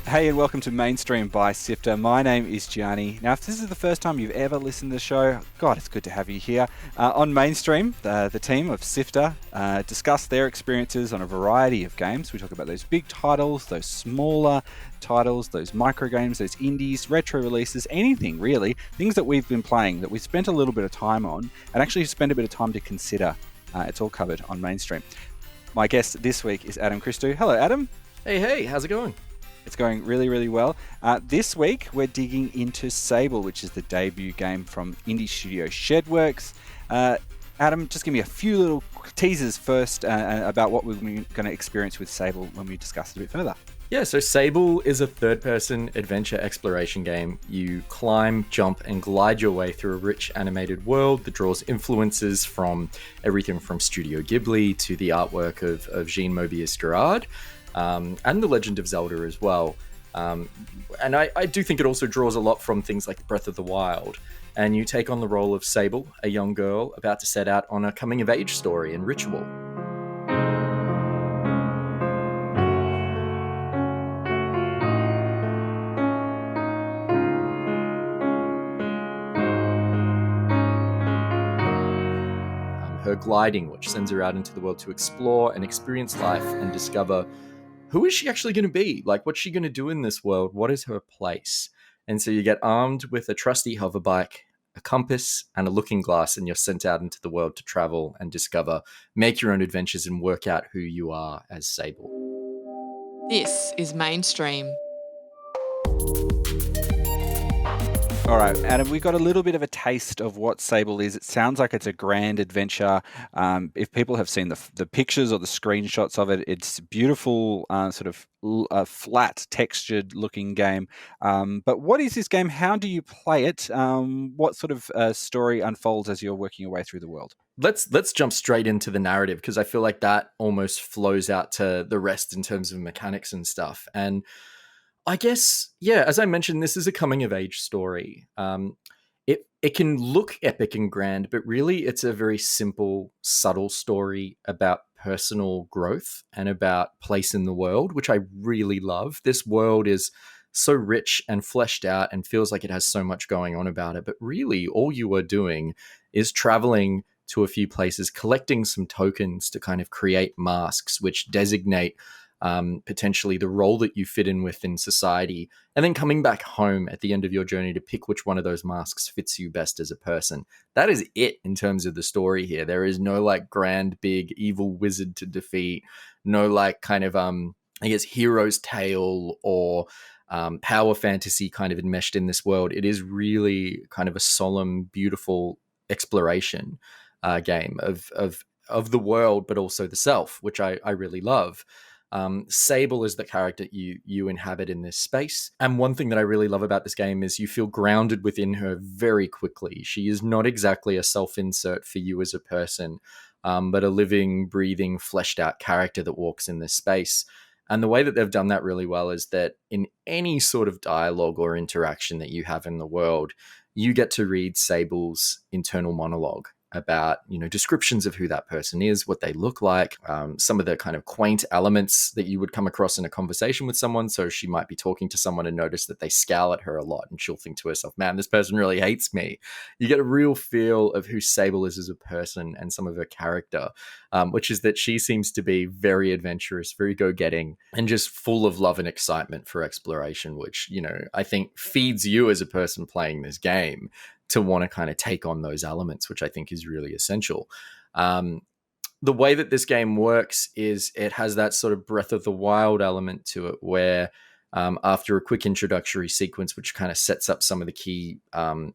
Hey, and welcome to Mainstream by SIFTER. My name is Gianni. Now, if this is the first time you've ever listened to the show, God, it's good to have you here. On Mainstream, the team of SIFTER discuss their experiences on a variety of games. We talk about those big titles, those smaller titles, those micro games, those indies, retro releases, anything really, things that we've been playing that we've spent a little bit of time on and actually spend a bit of time to consider. It's all covered on Mainstream. My guest this week is Adam Christou. Hello, Adam. Hey, how's it going? It's going really, really well. This week, we're digging into SABLE, which is the debut game from indie studio Shedworks. Adam, just give me a few little teasers first about what we're going to experience with SABLE when we discuss it a bit further. Yeah, so SABLE is a third-person adventure exploration game. You climb, jump, and glide your way through a rich animated world that draws influences from everything from Studio Ghibli to the artwork of Jean Moebius Giraud. And The Legend of Zelda as well. And I do think it also draws a lot from things like Breath of the Wild. And you take on the role of SABLE, a young girl about to set out on a coming-of-age story and ritual. Her gliding, which sends her out into the world to explore and experience life and discover who is she actually going to be? Like, what's she going to do in this world? What is her place? And so you get armed with a trusty hoverbike, a compass, and a looking glass, and you're sent out into the world to travel and discover, make your own adventures, and work out who you are as SABLE. This is Mainstream. All right, Adam, we got a little bit of a taste of what SABLE is. It sounds like it's a grand adventure. If people have seen the pictures or the screenshots of it, it's beautiful, sort of flat, textured looking game. But what is this game? How do you play it? What sort of story unfolds as you're working your way through the world? Let's jump straight into the narrative, because I feel like that almost flows out to the rest in terms of mechanics and stuff. And I guess, yeah, as I mentioned, this is a coming-of-age story. It can look epic and grand, but really it's a very simple, subtle story about personal growth and about place in the world, which I really love. This world is so rich and fleshed out and feels like it has so much going on about it, but really all you are doing is traveling to a few places, collecting some tokens to kind of create masks which designate potentially the role that you fit in within society, and then coming back home at the end of your journey to pick which one of those masks fits you best as a person. That is it in terms of the story here. There is no like grand, big, evil wizard to defeat, no like kind of, I guess, hero's tale or power fantasy kind of enmeshed in this world. It is really kind of a solemn, beautiful exploration game of the world, but also the self, which I really love. SABLE is the character you inhabit in this space. And one thing that I really love about this game is you feel grounded within her very quickly. She is not exactly a self-insert for you as a person, but a living, breathing, fleshed out character that walks in this space. And the way that they've done that really well is that in any sort of dialogue or interaction that you have in the world, you get to read SABLE's internal monologue about, descriptions of who that person is, what they look like, some of the kind of quaint elements that you would come across in a conversation with someone. So she might be talking to someone and notice that they scowl at her a lot, and she'll think to herself, man, this person really hates me. You get a real feel of who SABLE is as a person and some of her character, which is that she seems to be very adventurous, very go-getting, and just full of love and excitement for exploration, which, I think feeds you as a person playing this game to want to kind of take on those elements, which I think is really essential. The way that this game works is it has that sort of Breath of the Wild element to it, where after a quick introductory sequence, which kind of sets up some of the key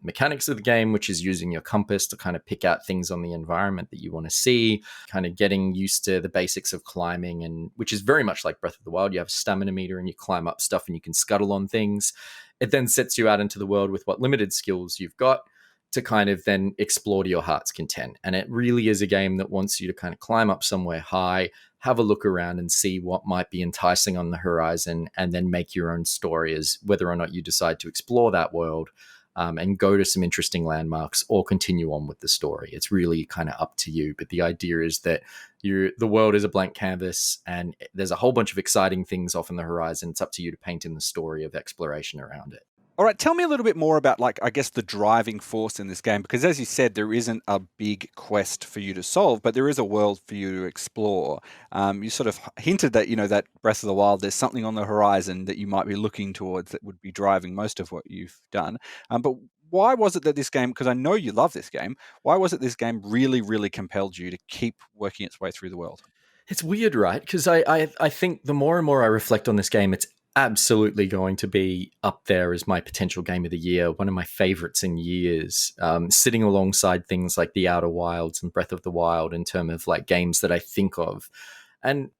mechanics of the game, which is using your compass to kind of pick out things on the environment that you want to see, kind of getting used to the basics of climbing, and which is very much like Breath of the Wild. You have a stamina meter and you climb up stuff and you can scuttle on things. It then sets you out into the world with what limited skills you've got to kind of then explore to your heart's content. And it really is a game that wants you to kind of climb up somewhere high, have a look around and see what might be enticing on the horizon, and then make your own story as whether or not you decide to explore that world and go to some interesting landmarks or continue on with the story. It's really kind of up to you. But the idea is that the world is a blank canvas and there's a whole bunch of exciting things off on the horizon. It's up to you to paint in the story of exploration around it. All right, tell me a little bit more about, like, I guess, the driving force in this game, because as you said, there isn't a big quest for you to solve, but there is a world for you to explore. You sort of hinted that, that Breath of the Wild, there's something on the horizon that you might be looking towards that would be driving most of what you've done. But why was it that this game, because I know you love this game, why was it this game really, really compelled you to keep working its way through the world? It's weird, right? Because I think the more and more I reflect on this game, it's absolutely going to be up there as my potential game of the year, one of my favorites in years, sitting alongside things like The Outer Wilds and Breath of the Wild in terms of like games that I think of. And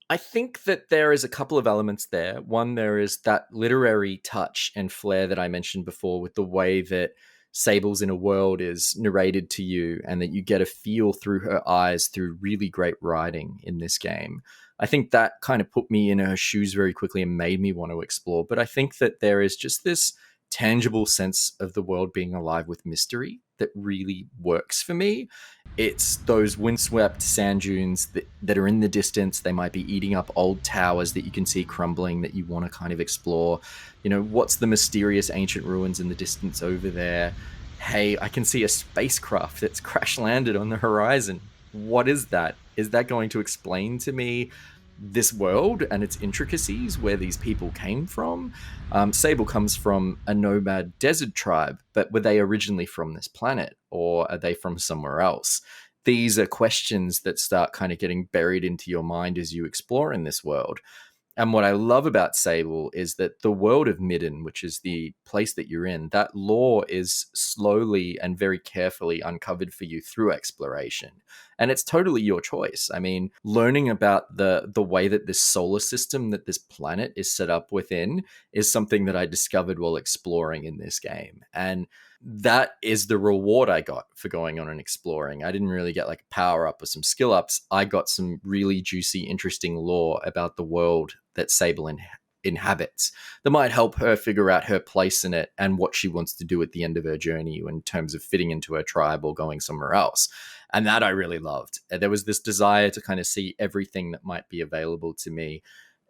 I think that there is a couple of elements there. One, there is that literary touch and flair that I mentioned before with the way that Sable's Inner World is narrated to you and that you get a feel through her eyes through really great writing in this game. I think that kind of put me in her shoes very quickly and made me want to explore. But I think that there is just this tangible sense of the world being alive with mystery that really works for me. It's those windswept sand dunes that are in the distance. They might be eating up old towers that you can see crumbling that you want to kind of explore. What's the mysterious ancient ruins in the distance over there? Hey, I can see a spacecraft that's crash landed on the horizon. What is that? Is that going to explain to me this world and its intricacies, where these people came from? Sable comes from a nomad desert tribe, but were they originally from this planet, or are they from somewhere else? These are questions that start kind of getting buried into your mind as you explore in this world. And what I love about Sable is that the world of Midden, which is the place that you're in, that lore is slowly and very carefully uncovered for you through exploration. And it's totally your choice. I mean, learning about the way that this solar system, that this planet is set up within, is something that I discovered while exploring in this game. And that is the reward I got for going on and exploring. I didn't really get like a power up or some skill ups. I got some really juicy, interesting lore about the world that Sable inhabits that might help her figure out her place in it and what she wants to do at the end of her journey in terms of fitting into her tribe or going somewhere else. And that I really loved. There was this desire to kind of see everything that might be available to me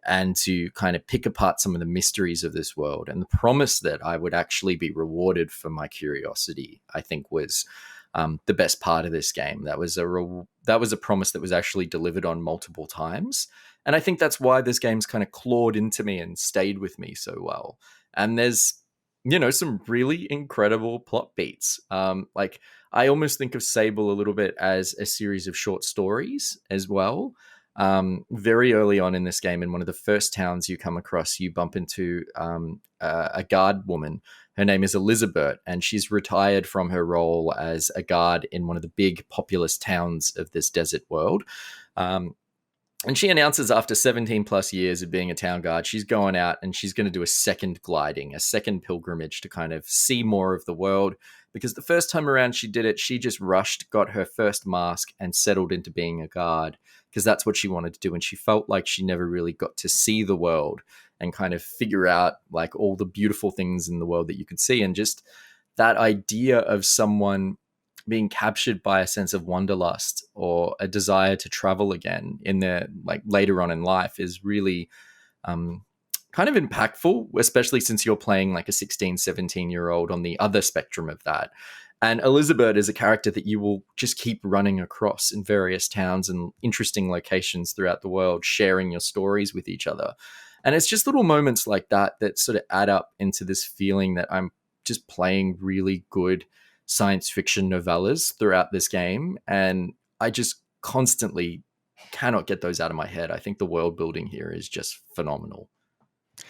and to kind of pick apart some of the mysteries of this world. And the promise that I would actually be rewarded for my curiosity, I think, was the best part of this game. That was a promise that was actually delivered on multiple times. And I think that's why this game's kind of clawed into me and stayed with me so well. And there's, some really incredible plot beats. Like, I almost think of Sable a little bit as a series of short stories as well. Very early on in this game, in one of the first towns you come across, you bump into a guard woman. Her name is Elizabeth, and she's retired from her role as a guard in one of the big populous towns of this desert world. And she announces after 17 plus years of being a town guard, she's going out and she's going to do a second gliding, a second pilgrimage to kind of see more of the world. Because the first time around she did it, she just rushed, got her first mask and settled into being a guard because that's what she wanted to do. And she felt like she never really got to see the world and kind of figure out like all the beautiful things in the world that you could see. And just that idea of someone being captured by a sense of wanderlust or a desire to travel again in their like later on in life is really kind of impactful, especially since you're playing like a 16, 17-year-old on the other spectrum of that. And Elizabeth is a character that you will just keep running across in various towns and interesting locations throughout the world, sharing your stories with each other. And it's just little moments like that that sort of add up into this feeling that I'm just playing really good science fiction novellas throughout this game. And I just constantly cannot get those out of my head. I think the world building here is just phenomenal.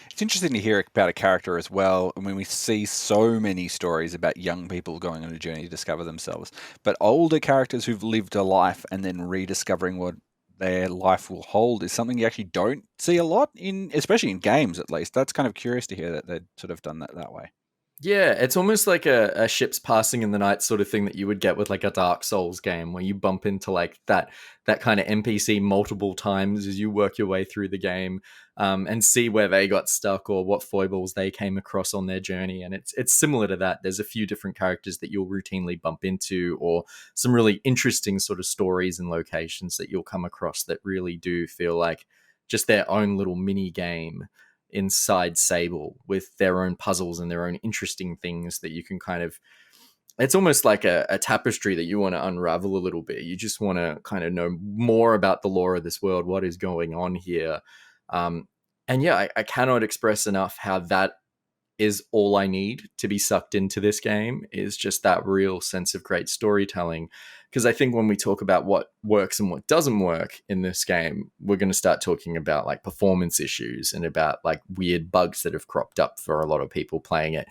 It's interesting to hear about a character as well. I mean, we see so many stories about young people going on a journey to discover themselves, but older characters who've lived a life and then rediscovering what their life will hold is something you actually don't see a lot in, especially in games at least. That's kind of curious to hear that they've sort of done that way. Yeah, it's almost like a ships passing in the night sort of thing that you would get with like a Dark Souls game where you bump into like that kind of NPC multiple times as you work your way through the game, and see where they got stuck or what foibles they came across on their journey. And it's similar to that. There's a few different characters that you'll routinely bump into, or some really interesting sort of stories and locations that you'll come across that really do feel like just their own little mini game inside Sable, with their own puzzles and their own interesting things that you can kind of, it's almost like a tapestry that you want to unravel a little bit. You just want to kind of know more about the lore of this world, what is going on here. And yeah, I cannot express enough how that is all I need to be sucked into this game, is just that real sense of great storytelling. Because I think when we talk about what works and what doesn't work in this game, we're going to start talking about like performance issues and about like weird bugs that have cropped up for a lot of people playing it.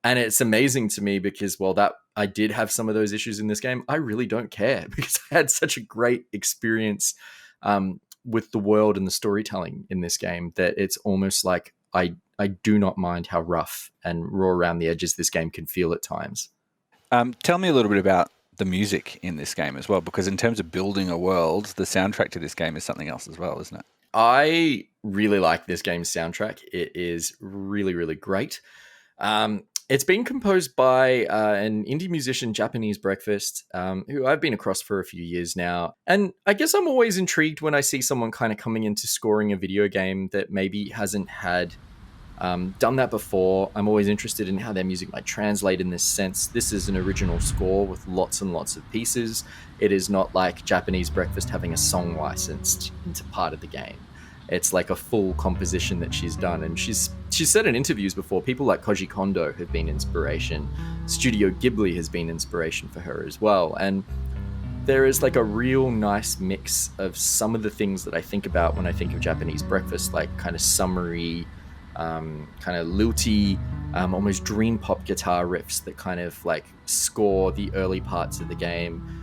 And it's amazing to me because, well, that I did have some of those issues in this game, I really don't care because I had such a great experience with the world and the storytelling in this game that it's almost like I do not mind how rough and raw around the edges this game can feel at times. Tell me a little bit about the music in this game as well, because in terms of building a world, the soundtrack to this game is something else as well, isn't it? I really like this game's soundtrack. It is really, really great. It's been composed by an indie musician, Japanese Breakfast, who I've been across for a few years now. And I guess I'm always intrigued when I see someone kind of coming into scoring a video game that maybe hasn't had done that before. I'm always interested in how their music might translate in this sense. This is an original score with lots and lots of pieces. It is not like Japanese Breakfast having a song licensed into part of the game. It's like a full composition that she's done. And she's said in interviews before, people like Koji Kondo have been inspiration. Studio Ghibli has been inspiration for her as well. And there is like a real nice mix of some of the things that I think about when I think of Japanese Breakfast, like kind of summery, kind of lilty, almost dream pop guitar riffs that kind of like score the early parts of the game.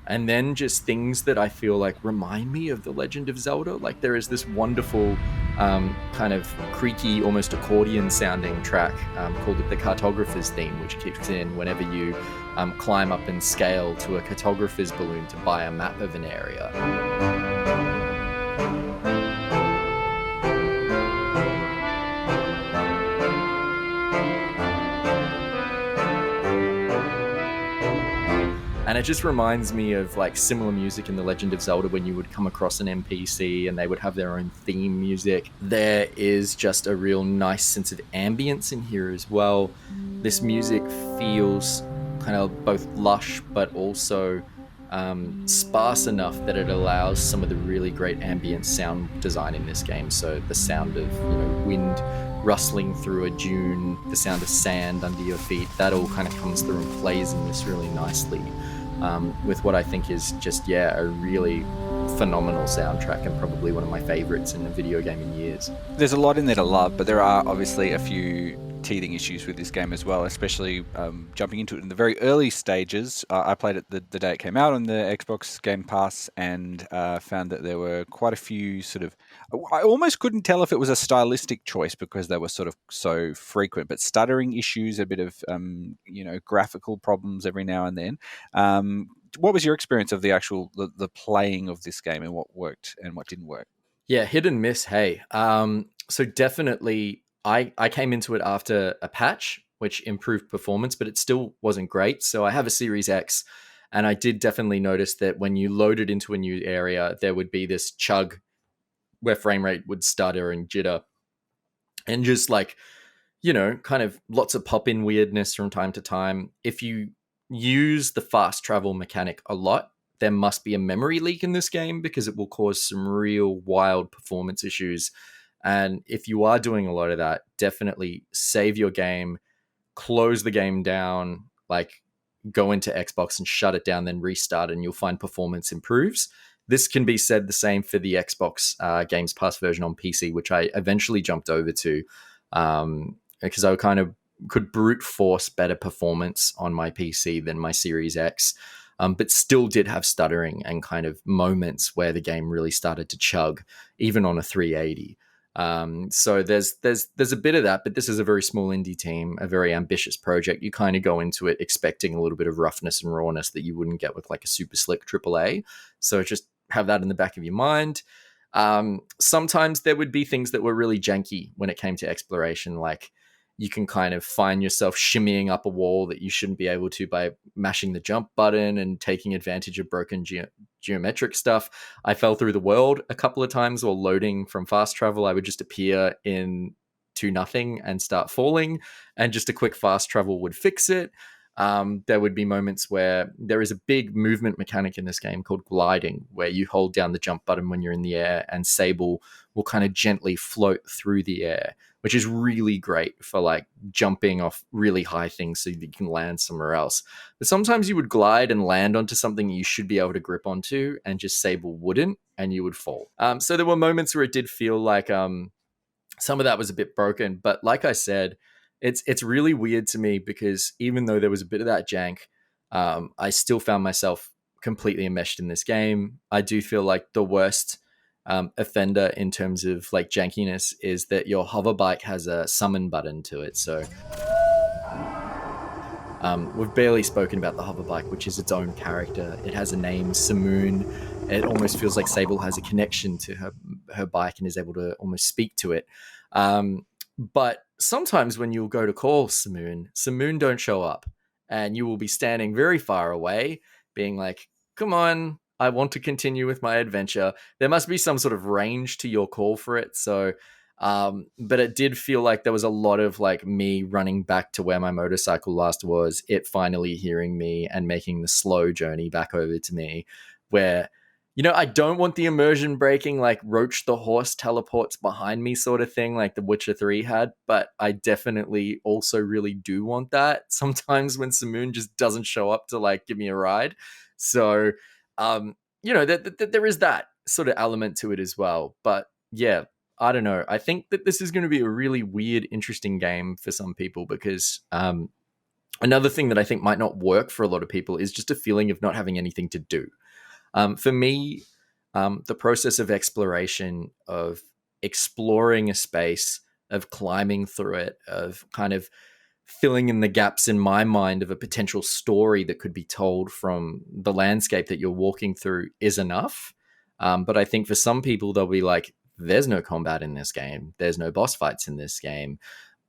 And then just things that I feel like remind me of The Legend of Zelda. Like there is this wonderful kind of creaky, almost accordion sounding track called the Cartographers Theme, which kicks in whenever you climb up and scale to a cartographer's balloon to buy a map of an area. And it just reminds me of like similar music in The Legend of Zelda when you would come across an NPC and they would have their own theme music. There is just a real nice sense of ambience in here as well. This music feels kind of both lush but also sparse enough that it allows some of the really great ambient sound design in this game. So the sound of wind rustling through a dune, the sound of sand under your feet, that all kind of comes through and plays in this really nicely. With what I think is just, a really phenomenal soundtrack and probably one of my favorites in a video game in years. There's a lot in there to love, but there are obviously a few teething issues with this game as well, especially jumping into it in the very early stages. I played it the day it came out on the Xbox Game Pass and found that there were quite a few sort of, I almost couldn't tell if it was a stylistic choice because they were sort of so frequent, but stuttering issues, a bit of, graphical problems every now and then. What was your experience of the actual, the playing of this game and what worked and what didn't work? Yeah, hit and miss, hey. So definitely I came into it after a patch, which improved performance, but it still wasn't great. So I have a Series X, and I did definitely notice that when you loaded into a new area, there would be this chug where frame rate would stutter and jitter. And just like, kind of lots of pop-in weirdness from time to time. If you use the fast travel mechanic a lot, there must be a memory leak in this game because it will cause some real wild performance issues. And if you are doing a lot of that, definitely save your game, close the game down, like go into Xbox and shut it down, then restart, and you'll find performance improves. This can be said the same for the Xbox Games Pass version on PC, which I eventually jumped over to because I kind of could brute force better performance on my PC than my Series X, but still did have stuttering and kind of moments where the game really started to chug, even on a 380. So there's a bit of that, but this is a very small indie team, a very ambitious project. You kind of go into it expecting a little bit of roughness and rawness that you wouldn't get with like a super slick AAA. So just have that in the back of your mind. Sometimes there would be things that were really janky when it came to exploration, like you can kind of find yourself shimmying up a wall that you shouldn't be able to by mashing the jump button and taking advantage of broken geometric stuff. I fell through the world a couple of times while loading from fast travel. I would just appear in to nothing and start falling, and just a quick fast travel would fix it. There would be moments where there is a big movement mechanic in this game called gliding, where you hold down the jump button when you're in the air and Sable will kind of gently float through the air, which is really great for like jumping off really high things so that you can land somewhere else. But sometimes you would glide and land onto something you should be able to grip onto, and just Sable wouldn't, and you would fall. So there were moments where it did feel like some of that was a bit broken. But like I said, it's really weird to me because even though there was a bit of that jank, I still found myself completely enmeshed in this game. I do feel like the worst offender in terms of like jankiness is that your hover bike has a summon button to it. So we've barely spoken about the hover bike, which is its own character. It has a name, Simoon. It almost feels like Sable has a connection to her bike and is able to almost speak to it. But sometimes when you'll go to call Simoon don't show up, and you will be standing very far away being like, come on, I want to continue with my adventure. There must be some sort of range to your call for it. So, but it did feel like there was a lot of like me running back to where my motorcycle last was, it finally hearing me and making the slow journey back over to me, where, you know, I don't want the immersion breaking, like Roach the horse teleports behind me sort of thing, like The Witcher 3 had, but I definitely also really do want that sometimes when Simoon just doesn't show up to like give me a ride. So, you know, there is that sort of element to it as well. But yeah, I don't know. I think that this is going to be a really weird, interesting game for some people because another thing that I think might not work for a lot of people is just a feeling of not having anything to do. For me, the process of exploration, of exploring a space, of climbing through it, of kind of filling in the gaps in my mind of a potential story that could be told from the landscape that you're walking through is enough. But I think for some people, they'll be like, there's no combat in this game. There's no boss fights in this game.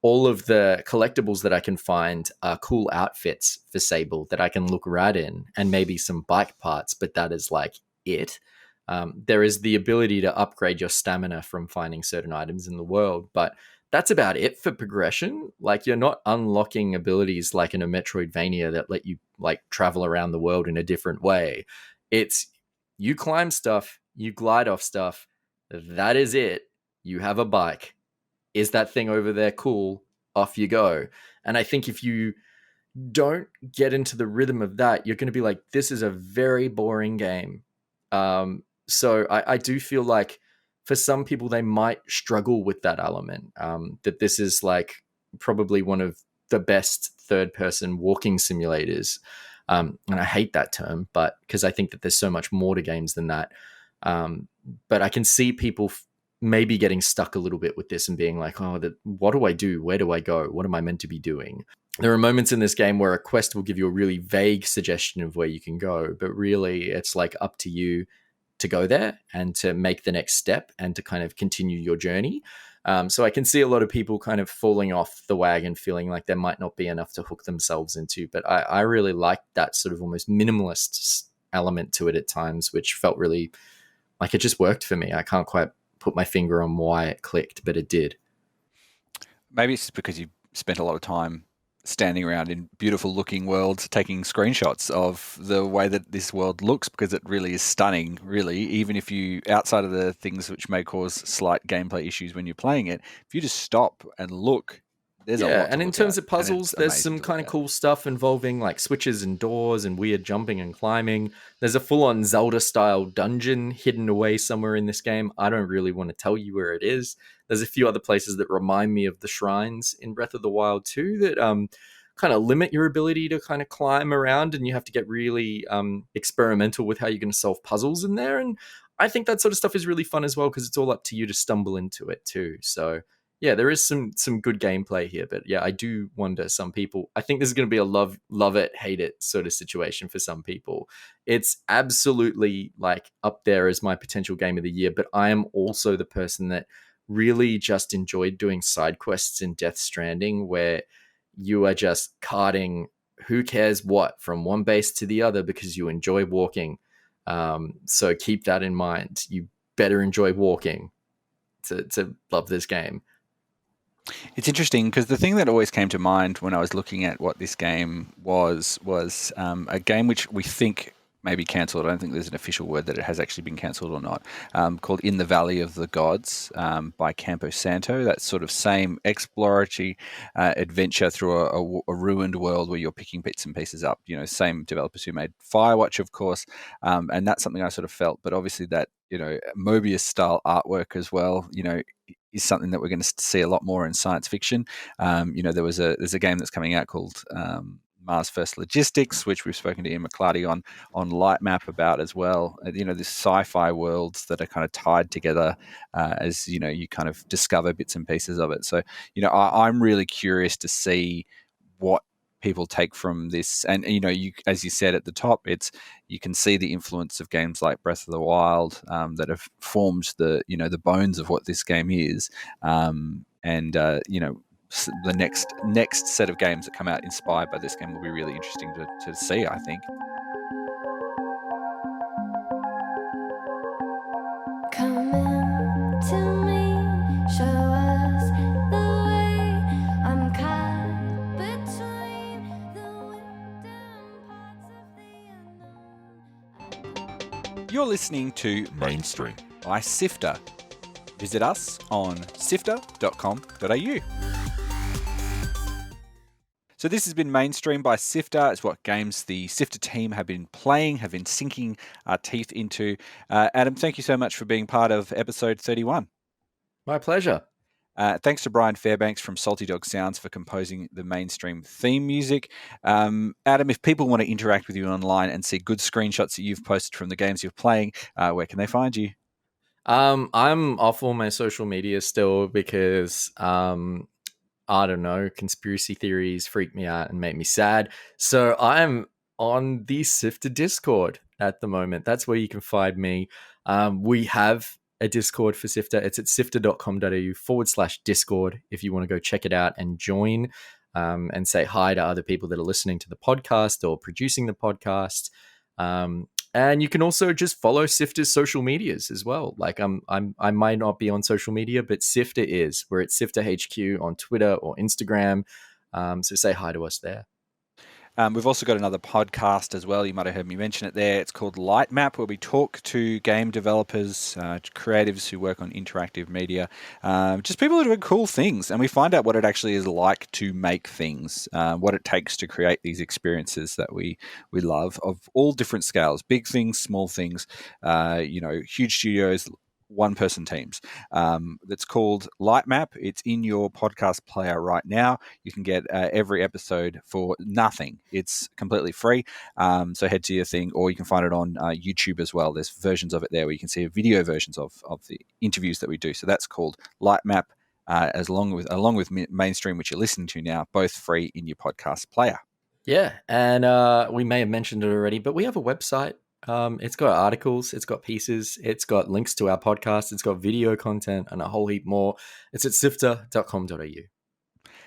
All of the collectibles that I can find are cool outfits for Sable that I can look right in, and maybe some bike parts, but that is like it. There is the ability to upgrade your stamina from finding certain items in the world, but that's about it for progression. Like, you're not unlocking abilities like in a Metroidvania that let you like travel around the world in a different way. It's you climb stuff, you glide off stuff. That is it. You have a bike. Is that thing over there cool? Off you go. And I think if you don't get into the rhythm of that, you're going to be like, this is a very boring game. So I do feel like for some people, they might struggle with that element, that this is like probably one of the best third-person walking simulators. And I hate that term, but because I think that there's so much more to games than that. But I can see people maybe getting stuck a little bit with this and being like, oh, what do I do? Where do I go? What am I meant to be doing? There are moments in this game where a quest will give you a really vague suggestion of where you can go, but really it's like up to you to go there and to make the next step and to kind of continue your journey. So I can see a lot of people kind of falling off the wagon, feeling like there might not be enough to hook themselves into. But I really liked that sort of almost minimalist element to it at times, which felt really like it just worked for me. I can't quite put my finger on why it clicked, but it did. Maybe it's because you spent a lot of time standing around in beautiful looking worlds, taking screenshots of the way that this world looks, because it really is stunning, really, even if you, outside of the things which may cause slight gameplay issues when you're playing it, if you just stop and look, there's a Yeah, lot to and in look terms at, of and it's puzzles, there's amazing some to look kind of at. cool stuff involving like switches and doors and weird jumping and climbing. There's a full-on Zelda-style dungeon hidden away somewhere in this game. I don't really want to tell you where it is. There's a few other places that remind me of the shrines in Breath of the Wild too that kind of limit your ability to kind of climb around, and you have to get really experimental with how you're going to solve puzzles in there. And I think that sort of stuff is really fun as well because it's all up to you to stumble into it too. So yeah, there is some good gameplay here, but yeah, I do wonder some people. I think this is going to be a love it, hate it sort of situation for some people. It's absolutely like up there as my potential game of the year, but I am also the person that really just enjoyed doing side quests in Death Stranding, where you are just carting who cares what from one base to the other because you enjoy walking. So keep that in mind. You better enjoy walking to love this game. It's interesting because the thing that always came to mind when I was looking at what this game was a game which we think may be cancelled. I don't think there's an official word that it has actually been cancelled or not, called In the Valley of the Gods by Campo Santo. That sort of same exploratory adventure through a ruined world where you're picking bits and pieces up. You know, same developers who made Firewatch, of course, and that's something I sort of felt. But obviously that, you know, Moebius style artwork as well, you know, is something that we're going to see a lot more in science fiction. You know, there's a game that's coming out called Mars First Logistics, which we've spoken to Ian McClarty on Lightmap about as well. You know, this sci-fi worlds that are kind of tied together as, you know, you kind of discover bits and pieces of it. So, you know, I'm really curious to see what people take from this. And, you know, you, as you said at the top, you can see the influence of games like Breath of the Wild that have formed the, you know, the bones of what this game is. You know, the next set of games that come out inspired by this game will be really interesting to see, I think. Come in to me, show us the way. I'm caught between the wind and parts of the unknown. You're listening to Mainstream by SIFTER. Visit us on sifter.com.au. So this has been Mainstream by SIFTER. It's what games the SIFTER team have been playing, have been sinking our teeth into. Adam, thank you so much for being part of episode 31. My pleasure. Thanks to Brian Fairbanks from Salty Dog Sounds for composing the Mainstream theme music. Adam, if people want to interact with you online and see good screenshots that you've posted from the games you're playing, where can they find you? I'm off all my social media still because I don't know, conspiracy theories freak me out and make me sad. So I'm on the Sifter Discord at the moment. That's where you can find me. We have a Discord for Sifter. It's at sifter.com.au/Discord if you want to go check it out and join and say hi to other people that are listening to the podcast or producing the podcast. And you can also just follow Sifter's social medias as well. Like I might not be on social media, but Sifter is. We're at Sifter HQ on Twitter or Instagram. So say hi to us there. We've also got another podcast as well. You might have heard me mention it there. It's called Lightmap, where we talk to game developers, creatives who work on interactive media, just people who are doing cool things. And we find out what it actually is like to make things, what it takes to create these experiences that we love of all different scales, big things, small things, you know, huge studios, one-person teams. That's called Lightmap. It's in your podcast player right now. You can get every episode for nothing. It's completely free. So head to your thing, or you can find it on YouTube as well. There's versions of it there where you can see video versions of the interviews that we do. So that's called Lightmap, along with Mainstream, which you're listening to now, both free in your podcast player. Yeah, and we may have mentioned it already, but we have a website. It's got articles, it's got pieces, it's got links to our podcast, it's got video content, and a whole heap more. It's at sifter.com.au.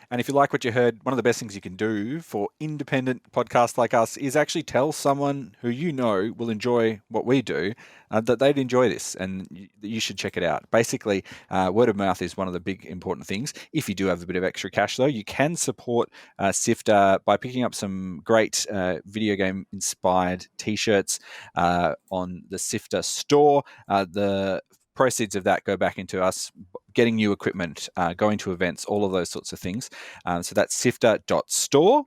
And if you like what you heard, one of the best things you can do for independent podcasts like us is actually tell someone who you know will enjoy what we do that they'd enjoy this and you should check it out. Basically, word of mouth is one of the big important things. If you do have a bit of extra cash, though, you can support SIFTER by picking up some great video game inspired t-shirts on the SIFTER store. The proceeds of that go back into us getting new equipment, going to events, all of those sorts of things. So that's sifter.store.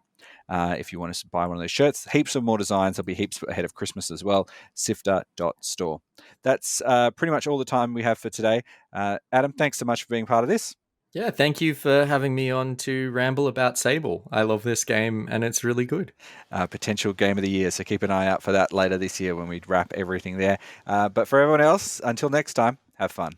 If you want to buy one of those shirts, heaps of more designs. There'll be heaps ahead of Christmas as well. Sifter.store. That's pretty much all the time we have for today. Adam, thanks so much for being part of this. Yeah, thank you for having me on to ramble about SABLE. I love this game and it's really good. Potential game of the year, so keep an eye out for that later this year when we wrap everything there. But for everyone else, until next time, have fun.